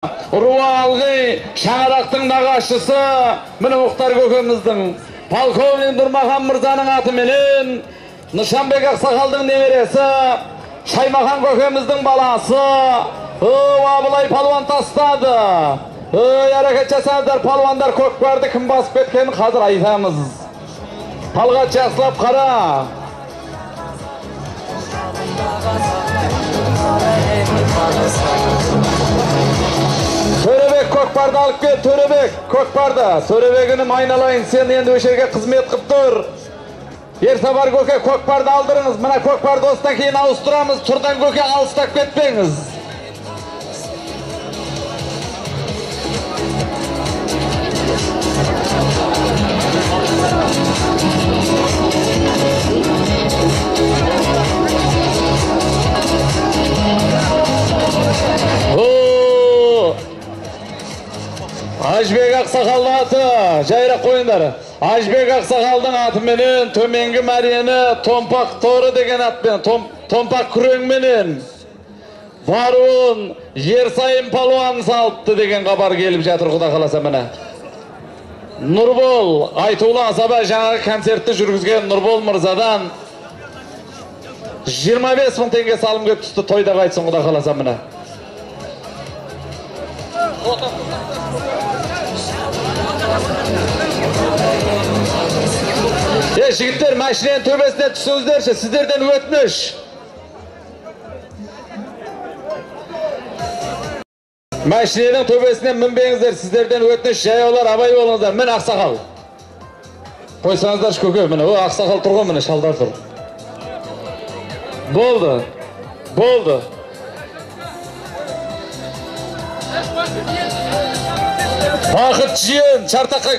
Руалгы Шаңарақтың нағашысы міне Мұхтар көкеміздің полковник Нұрмахан мырзаның атыменен Нышанбек Ақсақалдың немересі Шаймахан көкеміздің баласы Абылай палуан тастады. Әрекет жасаңыздар палуандар, көкпарды кім басып кеткенін қазір айтамыз. Талғат жақсылап қара. Төребек көкпарды алып кел, Төребек көкпарды. Төребегінім айналайын, сен енді өшерге қызмет қып тұр. Ерсабар көке көкпарды алдырыңыз. Мына көкпарды осыдан кейін ауыстырамыз. Тұрдан көке алыстап кетпеңіз. Ажбек Ақсақалдың аты, жайрақ қойындар. Ажбек Ақсақалдың атыменен төменгі мәрені Томпақ торы деген атпен, Томпақ күреңменен баруын Ерсайын палуан салыпты деген хабар келіп жатыр, құда қаласа міне. Нұрбол Айтулы Асаба жаңағы концертті жүргізген Нұрбол мырзадан 25 мың теңге салым көп түсті, тойда қайтсын, құда қаласа міне. Жігіттер, машиненің төбесіне түсіңіздерші, сіздерден өтініш. Машиненің төбесіне мінбеңіздер, сіздерден өтініш. Жаяулар абай болыңыздар. Мін Ақсақал. Қойсаңыздар көке, міне, о Ақсақал тұрған, міне шалдар тұр. Болды. Болды. Бақыт жиен, Чартаққа.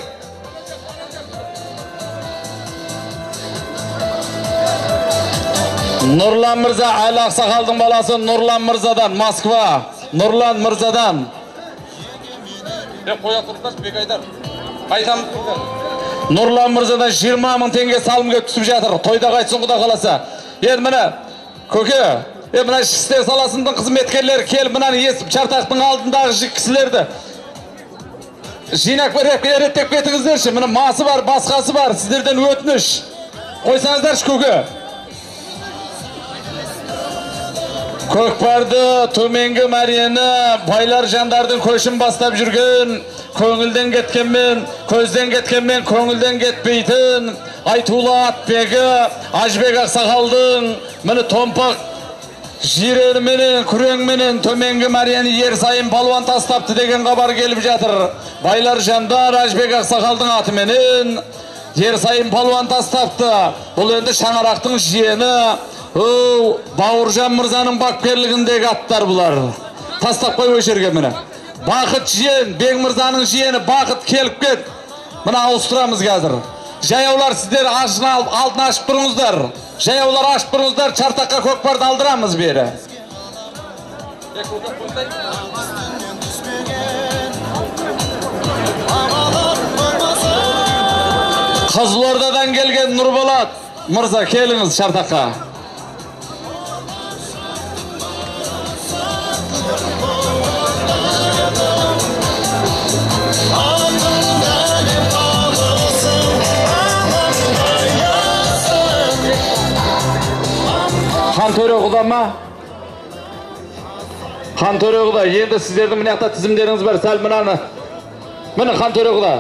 Нұрлан мырза, Айлы Ақсақалдың баласы Нұрлан мырзадан, Москва. Нұрлан мырзадан. Қоя тұрдыңыз, Бекайдар. Айтамыз тұрды. Нұрлан мырзадан 20 мың теңге салым көп түсіп жатыр. Тойда қайтсын, құда қаласа. Енді міне, көке, мына ішкі істер саласының қызметкерлері кел, мынаны естіп, Чартақтың алдындағы кісілерді жинақ ереттеп кетіңіздерші. Міне масы бар, басқасы бар, сіздерден өтініш. Қойсаңыздаршы көке. Көкпарды төменгі мәрені байлар жандардың көшін бастап жүрген, көңілден кеткенмен, көзден кеткенмен, көңілден кетпейтін Айтулы атбегі Ажбек Ақсақалдың міне Томпақ жиренменен, күреңменен төменгі мәрені Ерсайын палуан тастапты деген хабар келіп жатыр. Байлар жандар Ажбек Ақсақалдың атыменен Ерсайын палуан тастапты. Бұл енді Шаңарақтың жиені Бауыржан мырзаның бапкерлігіндегі аттар бұлар. Тастап қой өшерге міне. Бақыт жиен, Бек мырзаның жиені Бақыт келіп кет. Мына ауыстырамыз қазір. Жаяулар сіздер алдын ашып тұрыңыздар. Жаяулар ашып тұрыңыздар, Чартаққа көкпарды алдырамыз бері. Қызылордадан келген Нұрболат мырза, келіңіз Чартаққа. Хан-төре құда ма? Хан-төре құда, енді сіздердің мынақта тізімдеріңіз бар, сәл мынаны. Міне хан-төре құда.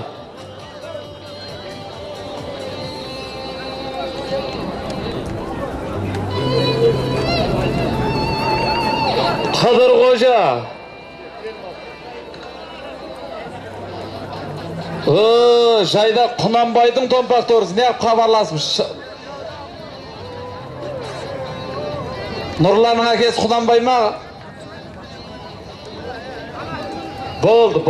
Қыдыр қожа. Жайда Құнанбайдың Томпақ торысы неғып хабарласып. Нұрланның әкесі Құнанбай ма? Болды.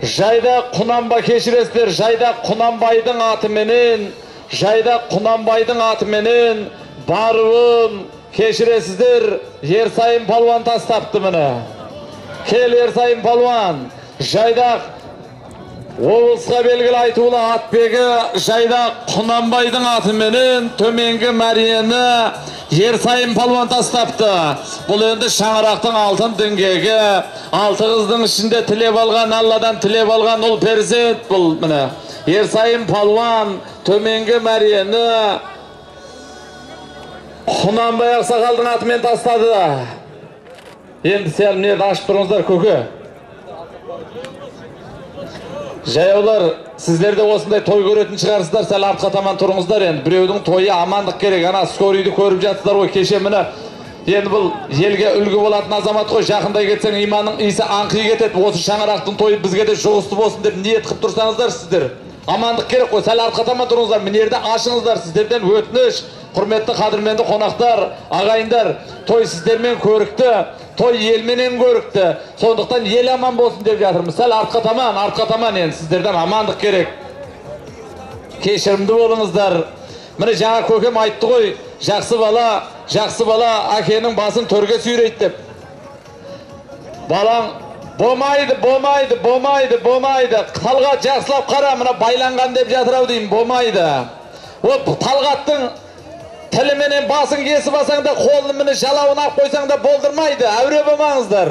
Жайда Құнанбай, кешіресіздер, Жайда Құнанбайдың атыменен баруын кешіресіздер, Ерсайын палуан тастапты міне. Кел Ерсайын палуан. Жайда облысқа белгілі Айтулы атбегі Жайда Құнанбайдың атыменен төменгі мәрені Ерсайым палуан тастапты. Бұл енді шаңырақтың алтын діңгегі. Алты қыздың ішінде тілеп алған, Алладан тілеп алған ұл перзент бұл міне. Ерсайым палуан төменгі мәрені Құнанбай Ақсақалдың атымен тастады. Енді сәл мінерді ашып тұрыңыздар көке. Жаяулар, сіздер де осындай той көретін шығарсыздар, сәл артқа таман тұрыңыздар. Енді біреудің тойы амандық керек. Ана скорийді көріп жатсыздар ғой, кеше міне. Енді бұл елге үлгі болатын азамат қой, жақындай кетсең иманның иісі аңқи кетеді. Осы шаңырақтың тойы бізге де жұғысты болсын деп ниет қып тұрсаңыздар сіздер. Амандық керек қой, сәл артқа таман тұрыңыздар. Мінерді ашыңыздар, сіздерден өтініш. Құрметті қадірменді қонақтар, ағайындар, той сіздермен көрікті, той елменен көрікті. Сондықтан ел аман болсын деп жатырмыз. Сәл артқа таман енді сіздерден амандық керек. Кешірімді болыңыздар. Міне жаңа көкем айтты ғой, жақсы бала әкенің басын төрге сүйрейді деп. Балаң болмайды. Талғат жақсылап қара, мына байланған деп жатыр-ау деймін, болмайды. Ол Талғаттың тіліменен басын кесіп алсаң да, қолын міне жалауын ап қойсаң да болдырмайды, әуре болмаңыздар.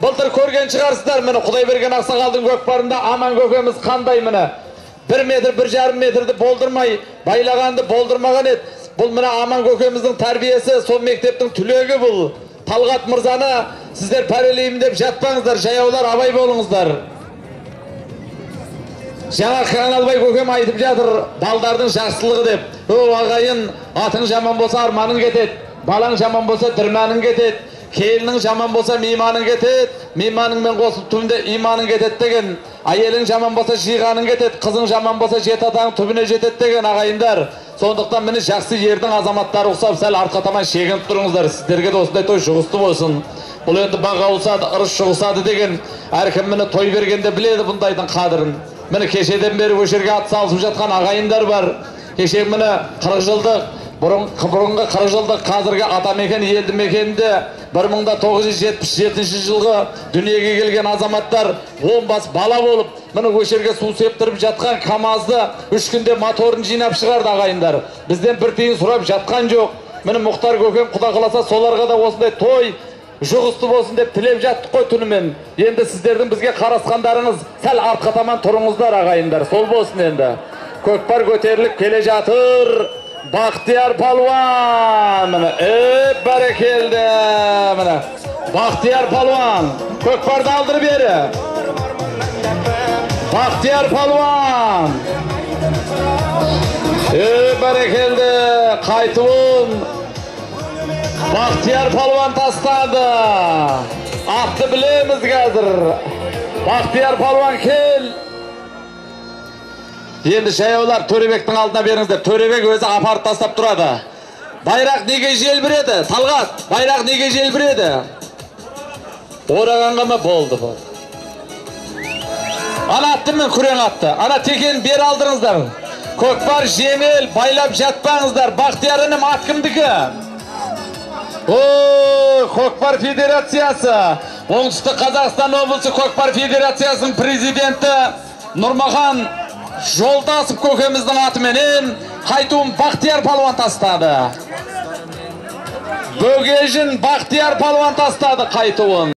Былтыр көрген шығарсыздар, міне Құдай берген Ақсақалдың көкпарында аман көкеміз қандай міне. 1 метр, 1,5 метрді болдырмай, байлағанды болдырмаған еді. Бұл міне аман көкеміздің тәрбиесі, сол мектептің түлегі бұл. Талғат мырзаны сіздер пәрелеймін деп жатпаңыздар, жаяулар абай болыңыздар. Жаңа Қаналбай көкем айтып жатыр, балдардың жақсылығы деп. Ағайын, атың жаман болса арманың кетеді, балаң жаман болса дірманың кетеді, келінің жаман болса мейманың кетеді, мейманыңмен қосылып түбінде иманың кетеді деген. Әйелің жаман болса жиғаның кетеді, қызың жаман болса жеті атаның түбіне жетеді деген ағайындар. Сондықтан міне жақсы ердің азаматтары ұқсап, сәл артқа таман шегініп тұрыңыздар. Сіздерге де осындай той жұғысты болсын. Бұл енді баға ұлсады, ырыс жұғысады деген. Әркім міне той бергенде біледі бұндайдың қадірін. Міне кешеден бері өшерге ат салысып жатқан ағайындар бар. Кеше міне 40 жылдық, бұрынғы 40 жылдық қазіргі атамекен елді мекенінде 1977 жылғы дүниеге келген азаматтар 10 бас бала болып, міне өшерге су септіріп жатқан КамАЗды 3 күнде моторын жинап шығарды ағайындар. Бізден бір тиын сұрап жатқан жоқ. Міне Мұхтар көкем Құда қаласа соларға да осындай той жұғысты болсын деп тілеп жаттық қой түнімен. Енді сіздердің бізге қарасқандарыңыз сәл артқа таман тұрыңыздар ағайындар. Сол болсын енді. Көкпар көтеріліп келе жатыр. Бақтияр палуан. Міне, бәрекелді. Міне, Бақтияр палуан. Көкпарды алдыр бері. Бақтияр палуан. Бәрекелді. Қайтуын. Бақтияр палуан тастады. Атты білеміз қазір. Бақтияр палуан кел. Енді жаяулар Төребектің алдына беріңіздер. Төребек өзі апарып тастап тұрады. Байрақ неге желбіреді? Талғат, байрақ неге желбіреді? Орағанға ма болды бұл? Ана атты мен күрең атты. Ана текені бер алдырыңыздар. Көкпар жеңіл, байлап жатпаңыздар. Бақтияр інім ат кімдікі? Көкпар федерациясы. Оңтүстік Қазақстан облысы Көкпар федерациясының президенті Нұрмахан Жолдасов көкеміздің атыменен Қайтуын Бақтияр палуан тастады. Бөгежін Бақтияр палуан тастады Қайтуын.